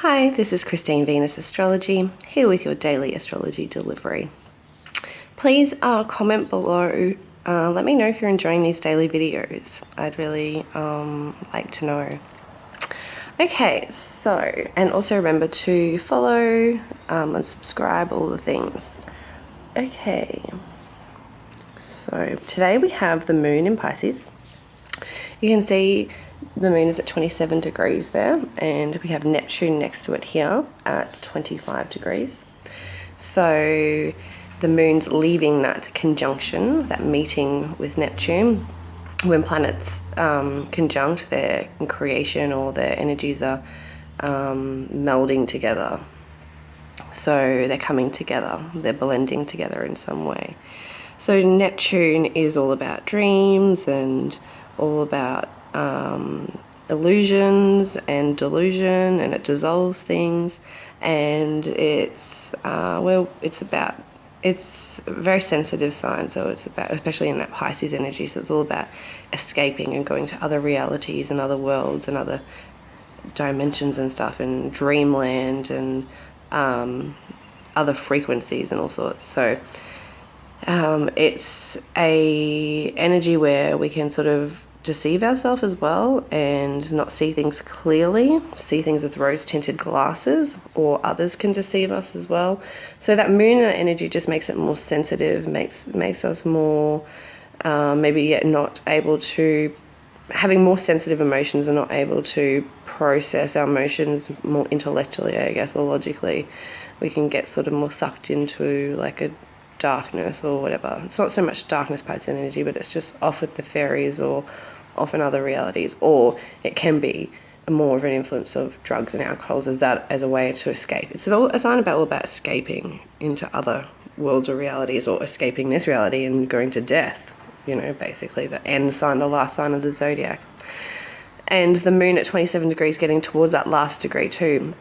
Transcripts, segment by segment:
Hi, this is Christine Venus Astrology, here with your daily astrology delivery. Please comment below, let me know if you're enjoying these daily videos. I'd really like to know. Okay, so, and also remember to follow and subscribe, all the things. Okay, so today we have the moon in Pisces. You can see the moon is at 27 degrees there, and we have Neptune next to it here at 25 degrees. So the moon's leaving that conjunction, that meeting with Neptune. When planets conjunct, their creation or their energies are melding together. So they're coming together, they're blending together in some way. So Neptune is all about dreams and all about illusions and delusion, and it dissolves things, and it's a very sensitive sign, so it's about, especially in that Pisces energy, so it's all about escaping and going to other realities and other worlds and other dimensions and stuff, and dreamland and other frequencies and all sorts. So it's a energy where we can sort of deceive ourselves as well and not see things clearly, see things with rose-tinted glasses, or others can deceive us as well. So that moon energy just makes it more sensitive, makes us more maybe yet not able to, having more sensitive emotions and not able to process our emotions more intellectually, I guess, or logically. We can get sort of more sucked into like a darkness or whatever. It's not so much darkness Pisces energy, but it's just off with the fairies or off in other realities, or it can be more of an influence of drugs and alcohols as a way to escape. It's a sign all about escaping into other worlds or realities, or escaping this reality and going to death, you know, basically the end sign, the last sign of the zodiac. And the moon at 27 degrees getting towards that last degree too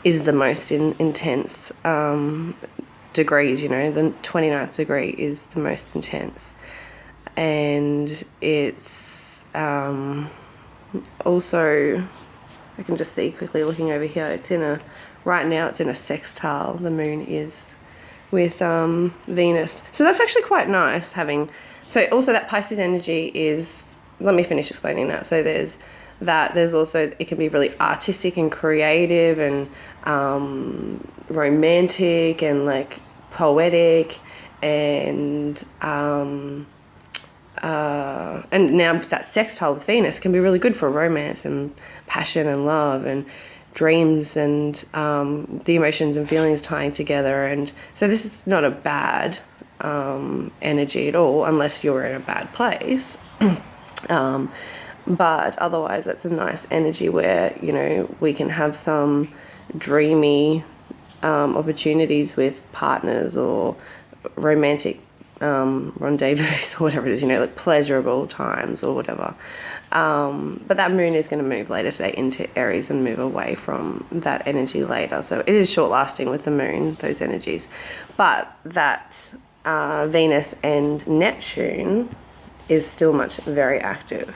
is the most intense degrees, you know. The 29th degree is the most intense, and it's also, I can just see quickly looking over here, it's right now it's in a sextile, the moon is, with Venus. So that's actually quite nice having, so also that Pisces energy is, let me finish explaining that. So there's also, it can be really artistic and creative and romantic and like poetic, and now that sextile with Venus can be really good for romance and passion and love and dreams and the emotions and feelings tying together. And so this is not a bad energy at all, unless you're in a bad place. But otherwise, that's a nice energy where, you know, we can have some dreamy opportunities with partners or romantic rendezvous or whatever it is, you know, like pleasurable times or whatever. But that moon is going to move later today into Aries and move away from that energy later. So it is short lasting with the moon, those energies. But that Venus and Neptune is still very active.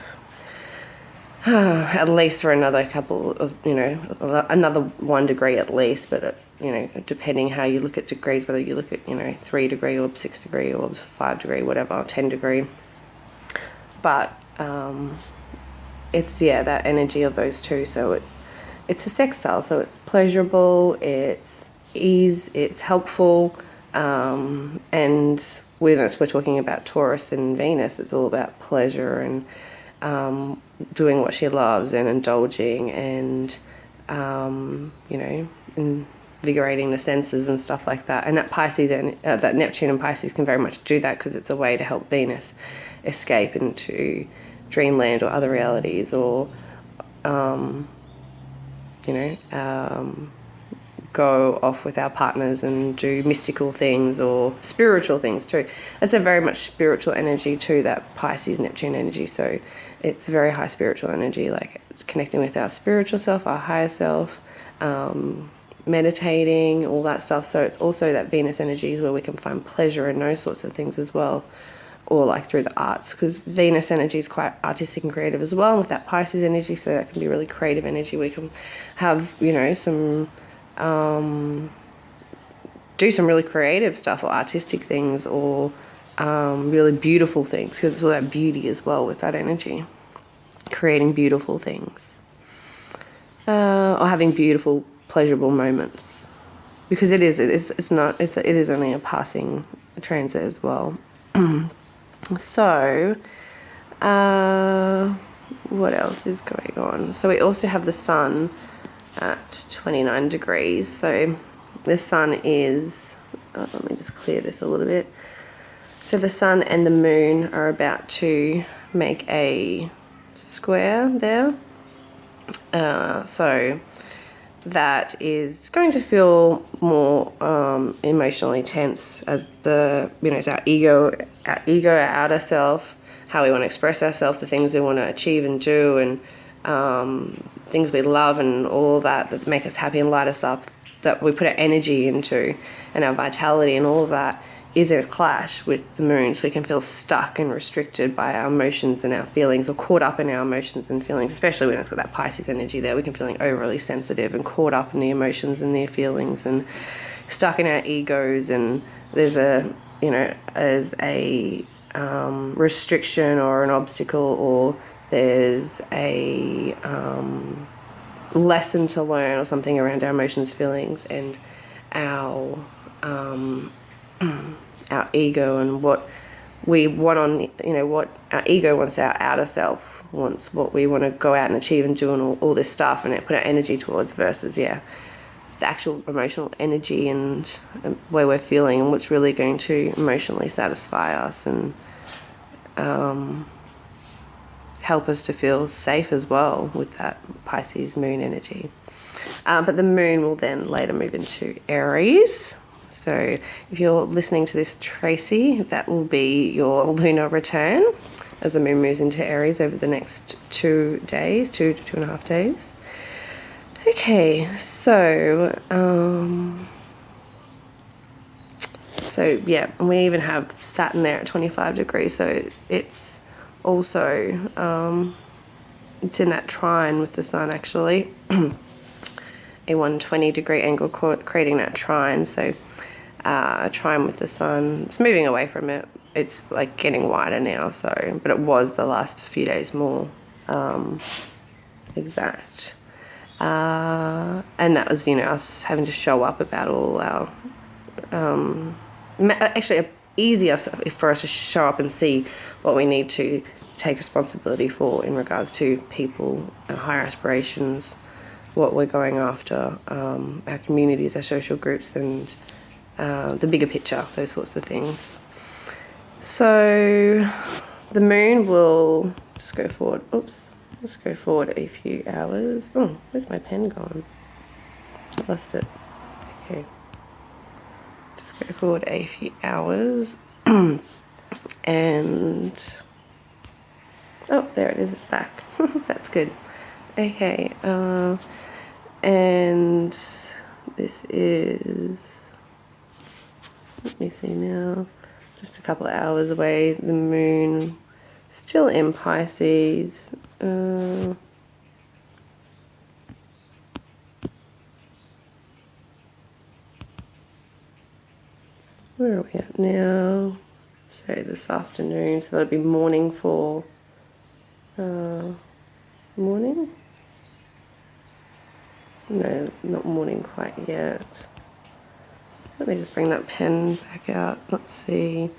At least for another couple of, you know, another 1 degree at least, but you know, depending how you look at degrees, whether you look at, you know, 3 degree or 6 degree or 5 degree, whatever, 10 degree. But it's, yeah, that energy of those two. So it's a sextile, so it's pleasurable, it's ease, it's helpful, and we're talking about Taurus and Venus, it's all about pleasure and doing what she loves and indulging and you know, invigorating the senses and stuff like that. And that Pisces and that Neptune and Pisces can very much do that, because it's a way to help Venus escape into dreamland or other realities, or you know, go off with our partners and do mystical things or spiritual things too. It's a very much spiritual energy too, that Pisces Neptune energy. So it's very high spiritual energy, like connecting with our spiritual self, our higher self, meditating, all that stuff. So it's also that Venus energy is where we can find pleasure in those sorts of things as well. or like through the arts, because Venus energy is quite artistic and creative as well, with that Pisces energy, so that can be really creative energy. We can have, you know, some do some really creative stuff or artistic things, or really beautiful things, because it's all about beauty as well with that energy, creating beautiful things, or having beautiful pleasurable moments, because it is only a passing transit as well. So what else is going on? So we also have the sun at 29 degrees. So the sun is, let me just clear this a little bit. So the sun and the moon are about to make a square there. So that is going to feel more emotionally tense, as the, you know, it's our ego, our outer self, how we want to express ourselves, the things we want to achieve and do, and things we love, and all of that make us happy and light us up, that we put our energy into, and our vitality and all of that is in a clash with the moon. So we can feel stuck and restricted by our emotions and our feelings, or caught up in our emotions and feelings, especially when it's got that Pisces energy there. We can feel overly sensitive and caught up in the emotions and their feelings, and stuck in our egos. And there's a, you know, as a restriction or an obstacle, or there's a lesson to learn or something around our emotions, feelings, and our our ego, and what we want on, you know, what our ego wants, our outer self wants, what we want to go out and achieve and do, and all this stuff, and put our energy towards, versus the actual emotional energy and where we're feeling, and what's really going to emotionally satisfy us and help us to feel safe as well with that Pisces moon energy. But the moon will then later move into Aries. So if you're listening to this, Tracy, that will be your lunar return, as the moon moves into Aries over the next 2 days, 2.5 days. Okay, so yeah, and we even have Saturn there at 25 degrees, so it's also it's in that trine with the sun, actually. A 120-degree angle creating that trine. So a trine with the sun, it's moving away from it. It's like getting wider now, so, but it was the last few days more exact. And that was, you know, us having to show up about all our actually easier for us to show up and see what we need to take responsibility for in regards to people, our higher aspirations, what we're going after, our communities, our social groups, and the bigger picture, those sorts of things. So the moon will just go forward. Oops, let's go forward a few hours. Oh, where's my pen gone? Lost it. Okay. Just go forward a few hours. And oh, there it is, it's back. That's good. Okay, and this is, let me see now, just a couple of hours away. The moon still in Pisces. Where are we at now? So this afternoon, so that'll be morning for morning? No, not morning quite yet. Let me just bring that pen back out. Let's see.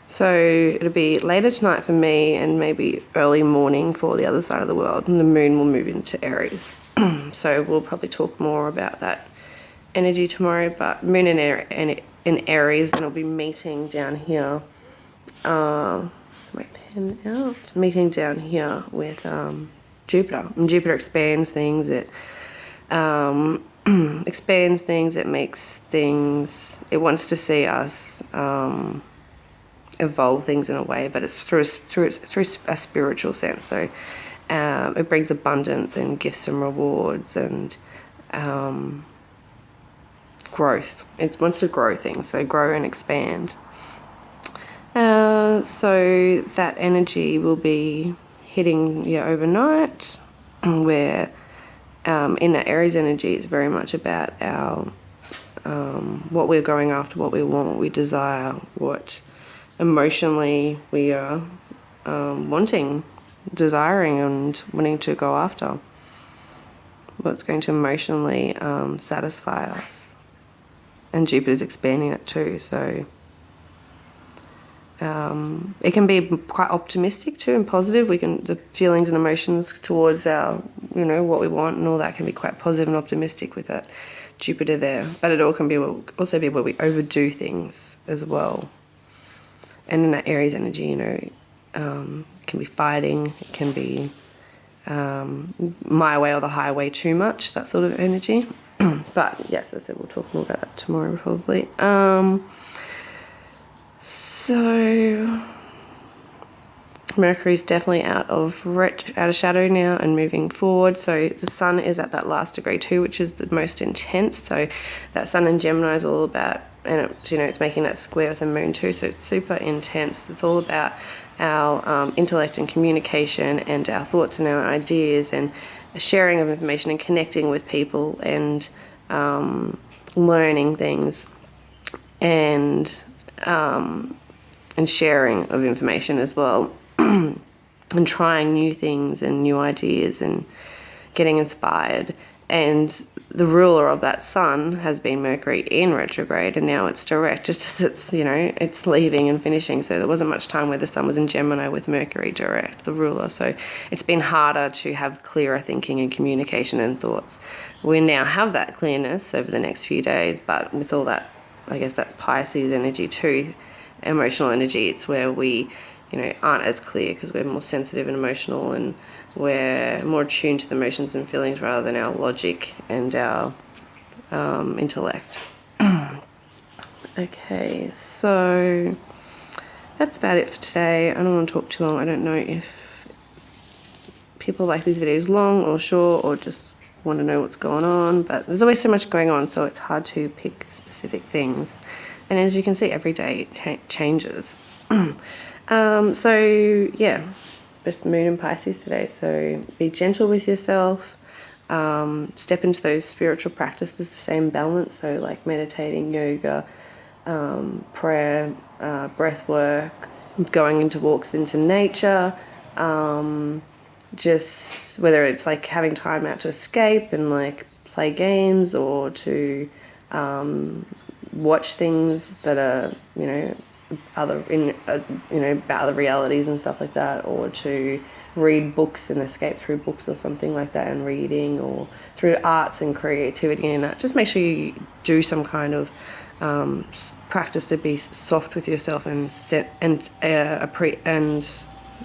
So it'll be later tonight for me, and maybe early morning for the other side of the world, and the moon will move into Aries. So we'll probably talk more about that energy tomorrow, but moon in Aries, and I'll be meeting down here. My pen out. Meeting down here with Jupiter. And Jupiter expands things. It expands things. It makes things. It wants to see us evolve things in a way, but it's through a spiritual sense. So it brings abundance and gifts and rewards and growth. It wants to grow things, so grow and expand. So that energy will be hitting you overnight, where in that Aries energy, it's very much about our what we're going after, what we want, what we desire, what emotionally we are wanting, desiring and wanting to go after, what's going to emotionally satisfy us. And Jupiter's expanding it too, so it can be quite optimistic too and positive. The feelings and emotions towards our, what we want and all that can be quite positive and optimistic with that Jupiter there. But it all can be also be where we overdo things as well. And in that Aries energy, it can be fighting, it can be my way or the highway too much, that sort of energy. But yes, as I said, we'll talk more about that tomorrow probably. So Mercury's definitely out of shadow now and moving forward. So the sun is at that last degree too, which is the most intense. So that sun in Gemini is all about, and it's making that square with the moon too. So it's super intense. It's all about our intellect and communication and our thoughts and our ideas and sharing of information and connecting with people and learning things and sharing of information as well. And trying new things and new ideas and getting inspired. And the ruler of that sun has been Mercury in retrograde, and now it's direct, just as it's, it's leaving and finishing. So there wasn't much time where the sun was in Gemini with Mercury direct, the ruler. So it's been harder to have clearer thinking and communication and thoughts. We now have that clearness over the next few days, but with all that, I guess, that Pisces energy too, emotional energy, it's where we aren't as clear because we're more sensitive and emotional, and we're more attuned to the emotions and feelings rather than our logic and our intellect. Okay, so that's about it for today. I don't want to talk too long. I don't know if people like these videos long or short or just want to know what's going on, but there's always so much going on, so it's hard to pick specific things. And as you can see, every day it changes. So yeah, just Moon and Pisces today. So be gentle with yourself. Step into those spiritual practices to stay in balance. So like meditating, yoga, prayer, breath work, going into walks into nature. Just whether it's like having time out to escape and like play games, or to watch things that are about other realities and stuff like that, or to read books and escape through books or something like that, and reading, or through arts and creativity and that. Just make sure you do some kind of practice to be soft with yourself and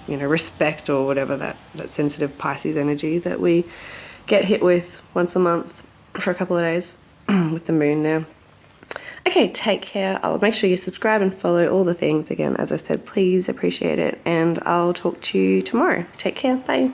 respect, or whatever that sensitive Pisces energy that we get hit with once a month for a couple of days with the moon there. Okay, take care. I'll make sure you subscribe and follow all the things. Again, as I said, please appreciate it. And I'll talk to you tomorrow. Take care. Bye.